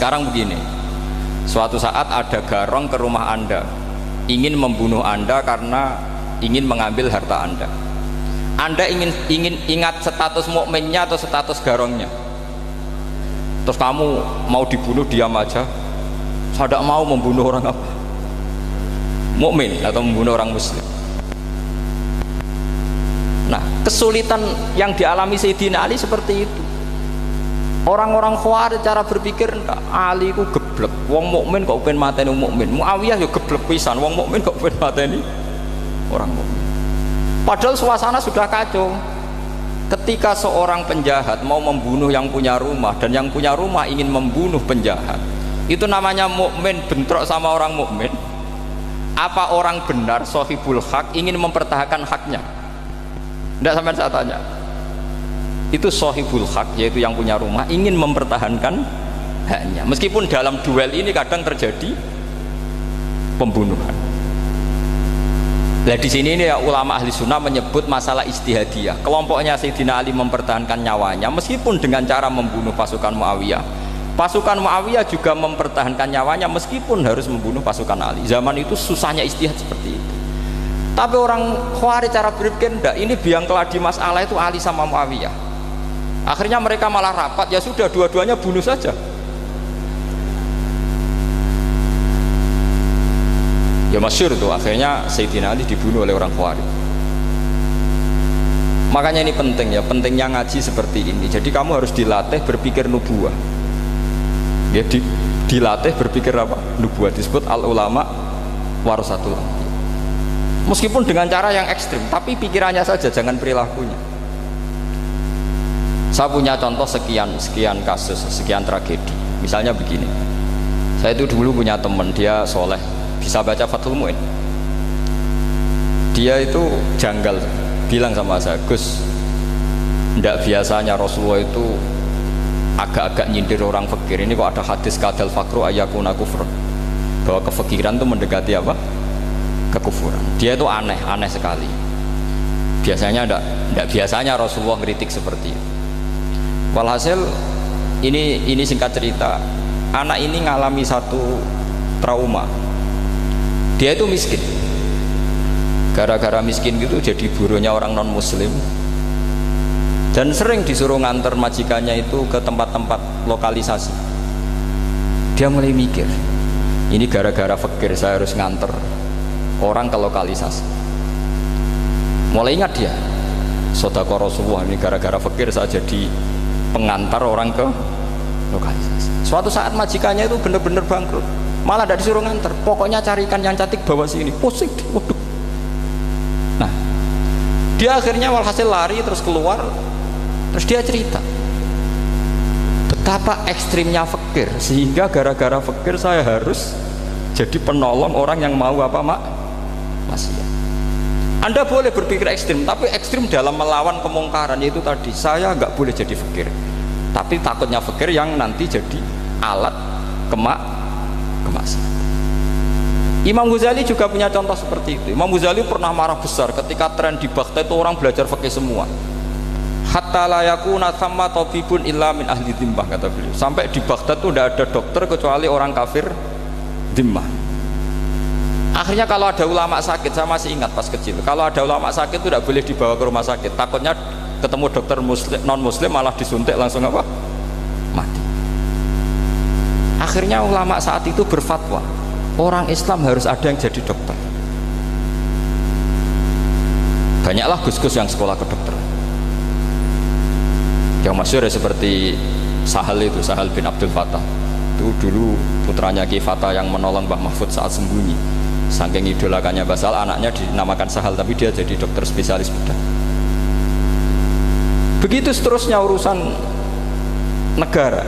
sekarang begini, suatu saat ada garong ke rumah Anda, ingin membunuh Anda karena ingin mengambil harta Anda. Anda ingin ingat status mukminnya atau status garongnya? Terus kamu mau dibunuh diam aja? Saya tidak mau membunuh orang apa? Mukmin atau membunuh orang muslim. Nah, kesulitan yang dialami Sayyidina Ali seperti itu. Orang-orang Khawarij cara berpikir, Ali ku geblek, wong mukmin kok pengen mateni wong mukmin. Muawiyah ya geblek pisan, wong mukmin kok pengen mateni orang mukmin. Padahal suasana sudah kacau. Ketika seorang penjahat mau membunuh yang punya rumah dan yang punya rumah ingin membunuh penjahat, itu namanya mukmin bentrok sama orang mukmin. Apa orang benar sahibul hak ingin mempertahankan haknya? Tidak, sampai saya tanya. Itu sahibul hak, yaitu yang punya rumah ingin mempertahankan haknya. Meskipun dalam duel ini kadang terjadi pembunuhan. Nah di sini ini ya, ulama ahli sunnah menyebut masalah ijtihadiyah. Kelompoknya Sayyidina Ali mempertahankan nyawanya meskipun dengan cara membunuh pasukan Muawiyah. Pasukan Muawiyah juga mempertahankan nyawanya meskipun harus membunuh pasukan Ali. Zaman itu susahnya ijtihad seperti itu. Tapi orang Khawarij cara berpikir enggak, ini biang keladi masalah itu Ali sama Muawiyah. Akhirnya mereka malah rapat, ya sudah dua-duanya bunuh saja. Ya masyhur tuh, akhirnya Sayyidina Ali dibunuh oleh orang Khawarij. Makanya ini penting ya, pentingnya ngaji seperti ini. Jadi kamu harus dilatih berpikir nubuwah. Ya, dilatih berpikir apa? Nubuwah. Disebut al ulama warasatul anbiya. Meskipun dengan cara yang ekstrim, tapi pikirannya saja, jangan perilakunya. Saya punya contoh sekian kasus, sekian tragedi. Misalnya begini, saya itu dulu punya teman, dia soleh, bisa baca Fathul Mu'in. Dia itu janggal, bilang sama saya, Gus, tidak biasanya Rasulullah itu agak-agak nyindir orang fakir. Ini kok ada hadis kadal fakru ayakuna kufur, bahwa kefakiran itu mendekati apa? Kekufuran. Dia itu aneh sekali. Biasanya tidak biasanya Rasulullah ngeritik seperti itu. Walhasil ini singkat cerita, anak ini ngalami satu trauma. Dia itu miskin. Gara-gara miskin gitu jadi burunya orang non muslim. Dan sering disuruh nganter majikannya itu ke tempat-tempat lokalisasi. Dia mulai mikir, ini gara-gara fakir saya harus nganter orang ke lokalisasi. Mulai ingat dia, sedekah Rasulullah, ini gara-gara fakir saya jadi pengantar orang ke lokalisasi. Suatu saat majikannya itu benar-benar bangkrut, malah tidak disuruh nganter, pokoknya carikan yang cantik bawa sini. Pusing, waduh. Nah, dia akhirnya walhasil lari terus keluar, terus dia cerita betapa ekstrimnya fakir, sehingga gara-gara fakir saya harus jadi penolong orang yang mau apa maksiat. Anda boleh berpikir ekstrim, tapi ekstrim dalam melawan kemungkaran, yaitu tadi, saya nggak boleh jadi fakir, tapi takutnya fakir yang nanti jadi alat kemaksiatan. Imam Ghazali juga punya contoh seperti itu. Imam Ghazali pernah marah besar ketika tren di Baghdad itu orang belajar fikih semua. Hatta la yakuna thamma tabibun illa min ahli dhimmah, kata beliau. Sampai di Baghdad itu tidak ada dokter kecuali orang kafir dhimmah. Akhirnya kalau ada ulama sakit, saya masih ingat pas kecil, kalau ada ulama sakit itu tidak boleh dibawa ke rumah sakit, takutnya ketemu dokter muslim, non muslim malah disuntik langsung apa? Mati. Akhirnya ulama saat itu berfatwa, orang Islam harus ada yang jadi dokter. Banyaklah gus-gus yang sekolah kedokteran. Yang masyhur seperti Sahal itu, Sahal bin Abdul Fattah. Itu dulu putranya Ki Fatah yang menolong Mbah Mahfud saat sembunyi. Saking idolakannya Basal, anaknya dinamakan Sahal, tapi dia jadi dokter spesialis bedah. Begitu seterusnya urusan negara.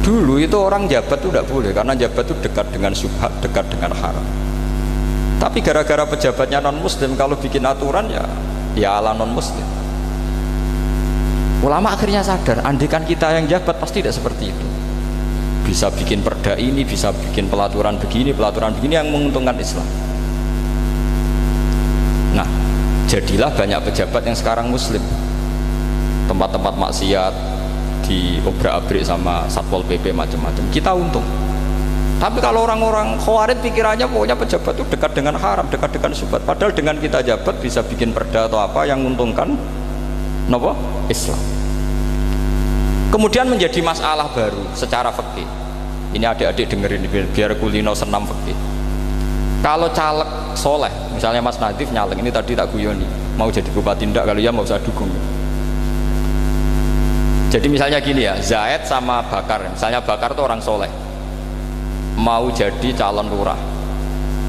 Dulu itu orang jabat itu tidak boleh, karena jabat itu dekat dengan syubhat, dekat dengan haram. Tapi gara-gara pejabatnya non muslim, kalau bikin aturan ya ala non muslim. Ulama akhirnya sadar, andikan kita yang jabat pasti tidak seperti itu. Bisa bikin perda ini, bisa bikin pelaturan begini yang menguntungkan Islam. Nah, jadilah banyak pejabat yang sekarang muslim. Tempat-tempat maksiat diobrak-abrik sama Satpol PP macam-macam, kita untung. Tapi kalau orang-orang Khawarij pikirannya pokoknya pejabat itu dekat dengan haram, dekat dengan syubhat. Padahal dengan kita jabat bisa bikin perda atau apa yang menguntungkan nopo Islam. Kemudian menjadi masalah baru secara fikih. Ini adik-adik dengerin biar kulino senam fikih. Kalau caleg soleh, misalnya Mas Nadif nyaleng, ini tadi tak guyoni, mau jadi bupati ndak, kalau ya mau usah dukung. Jadi misalnya gini ya, Zaid sama Bakar, misalnya Bakar itu orang soleh, mau jadi calon lurah.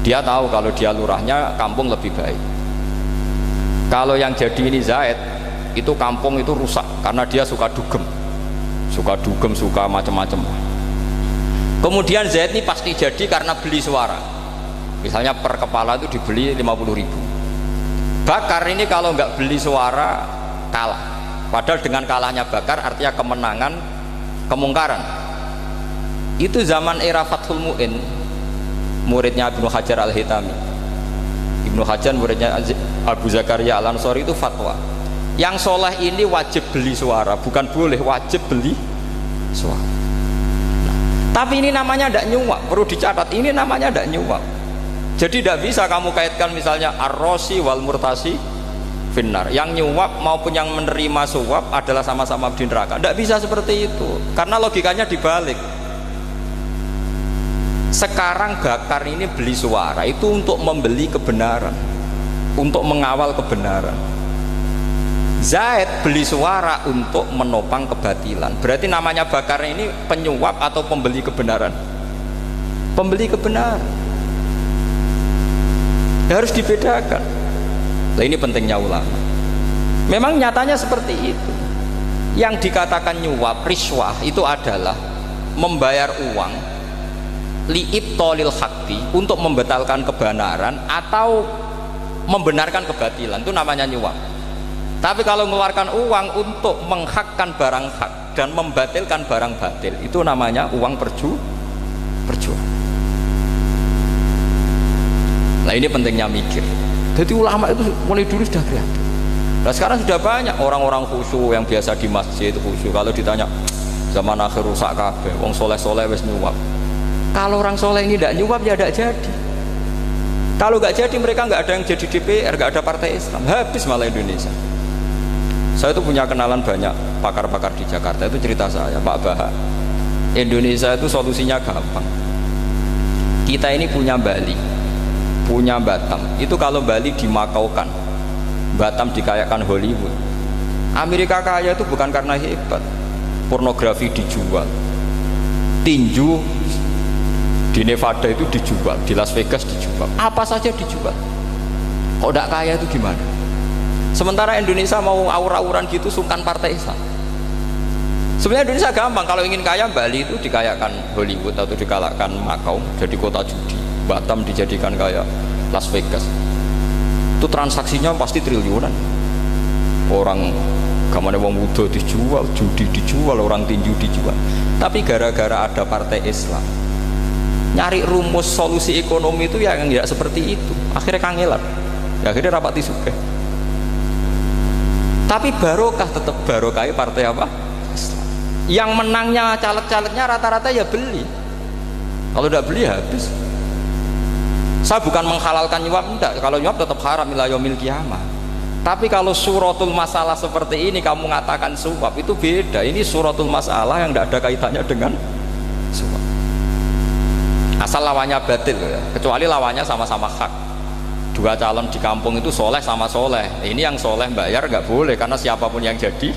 Dia tahu kalau dia lurahnya kampung lebih baik. Kalau yang jadi ini Zaid, itu kampung itu rusak karena dia suka dugem, suka macam-macam. Kemudian Zaid ini pasti jadi karena beli suara. Misalnya per kepala itu dibeli 50.000. Bakar ini kalau nggak beli suara kalah. Padahal dengan kalahnya Bakar artinya kemenangan kemungkaran. Itu zaman era Fathul Mu'in, muridnya Ibnu Hajar Al-Hitami. Ibnu Hajar muridnya Abu Zakaria Al-Ansori itu fatwa, yang soleh ini wajib beli suara, bukan boleh, wajib beli suara. Nah, tapi ini namanya tidak nyuwak, perlu dicatat, ini namanya tidak nyuwak. Jadi tidak bisa kamu kaitkan misalnya ar-rosi wal murtasi finnar, yang nyuap maupun yang menerima suap adalah sama-sama di neraka. Tidak bisa seperti itu, karena logikanya dibalik. Sekarang Bakar ini beli suara itu untuk membeli kebenaran, untuk mengawal kebenaran. Zaid beli suara untuk menopang kebatilan. Berarti namanya Bakar ini penyuap atau pembeli kebenaran? Pembeli kebenaran. Harus dibedakan. Nah, ini pentingnya ulama. Memang nyatanya seperti itu. Yang dikatakan nyuap, riswah itu adalah membayar uang li'ibtolil haqqi, untuk membatalkan kebenaran atau membenarkan kebatilan, itu namanya nyuap. Tapi kalau mengeluarkan uang untuk menghakkan barang hak dan membatalkan barang batil, itu namanya uang perjuangan. Nah, ini pentingnya mikir. Jadi ulama itu mulai dulu sudah kreatif. Nah, sekarang sudah banyak orang-orang khusyuk yang biasa di masjid itu khusyuk. Kalau ditanya zaman akhir rusak kabeh, wong soleh-soleh wis nyuap. Kalau orang soleh ini tidak nyuap ya tidak jadi. Kalau nggak jadi, mereka nggak ada yang jadi DPR, nggak ada partai Islam, habis malah Indonesia. Saya itu punya kenalan banyak pakar-pakar di Jakarta, itu cerita saya, Pak Baha. Indonesia itu solusinya gampang. Kita ini punya Bali, punya Batam. Itu kalau Bali dimakaukan, Batam dikayakan Hollywood. Amerika kaya itu bukan karena hebat, pornografi dijual, tinju di Nevada itu dijual, di Las Vegas dijual, apa saja dijual. Kok tidak kaya itu gimana? Sementara Indonesia mau awur-awuran gitu, sungkan partai Islam. Sebenarnya Indonesia gampang, kalau ingin kaya Bali itu dikayakan Hollywood atau dikalahkan Makau jadi kota judi, Batam dijadikan kayak Las Vegas. Itu transaksinya pasti triliunan. Orang gamane wong muda dijual, judi dijual, orang tinju dijual. Tapi gara-gara ada partai Islam, nyari rumus solusi ekonomi itu yang tidak seperti itu, akhirnya kangelan, akhirnya rapati sugih. Tapi barokah, tetap barokah partai apa? Islam. Yang menangnya caleg-calegnya rata-rata ya beli. Kalau tidak beli habis. Saya bukan menghalalkan nyuap, enggak. Kalau nyuap tetap haram ila yaumil qiyamah. Tapi kalau suratul masalah seperti ini kamu mengatakan suap, itu beda. Ini suratul masalah yang tidak ada kaitannya dengan suap. Asal lawannya batil ya. Kecuali lawannya sama-sama hak. Dua calon di kampung itu soleh sama soleh. Ini yang soleh bayar nggak boleh, karena siapapun yang jadi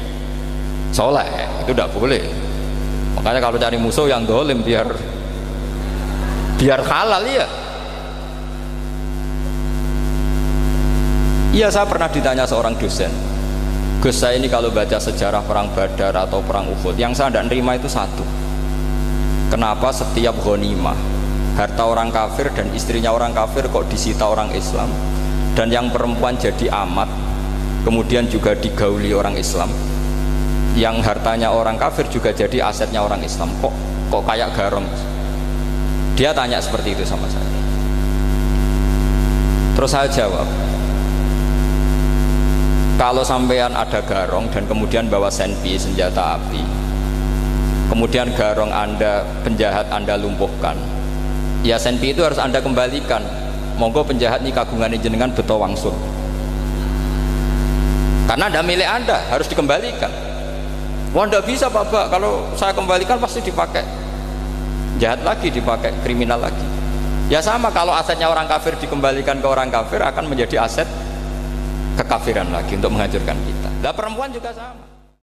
soleh itu tidak boleh. Makanya kalau cari musuh yang dolim biar halal ya. Iya, saya pernah ditanya seorang dosen, Gus, saya ini kalau baca sejarah perang Badar atau perang Uhud, yang saya tidak nerima itu satu, kenapa setiap ghanimah harta orang kafir dan istrinya orang kafir kok disita orang Islam, dan yang perempuan jadi amat kemudian juga digauli orang Islam, yang hartanya orang kafir juga jadi asetnya orang Islam, kok kayak garong. Dia tanya seperti itu sama saya. Terus saya jawab, kalau sampean ada garong dan kemudian bawa senpi, senjata api, kemudian garong Anda, penjahat Anda lumpuhkan, ya senpi itu harus Anda kembalikan. Monggo penjahat ini kagungan jenengan beto wangsul, karena Anda milik Anda, harus dikembalikan. Wah, tidak bisa Pak, kalau saya kembalikan pasti dipakai jahat lagi, dipakai kriminal lagi. Ya sama, kalau asetnya orang kafir dikembalikan ke orang kafir akan menjadi aset kekafiran lagi untuk menghancurkan kita. Nah, perempuan juga sama.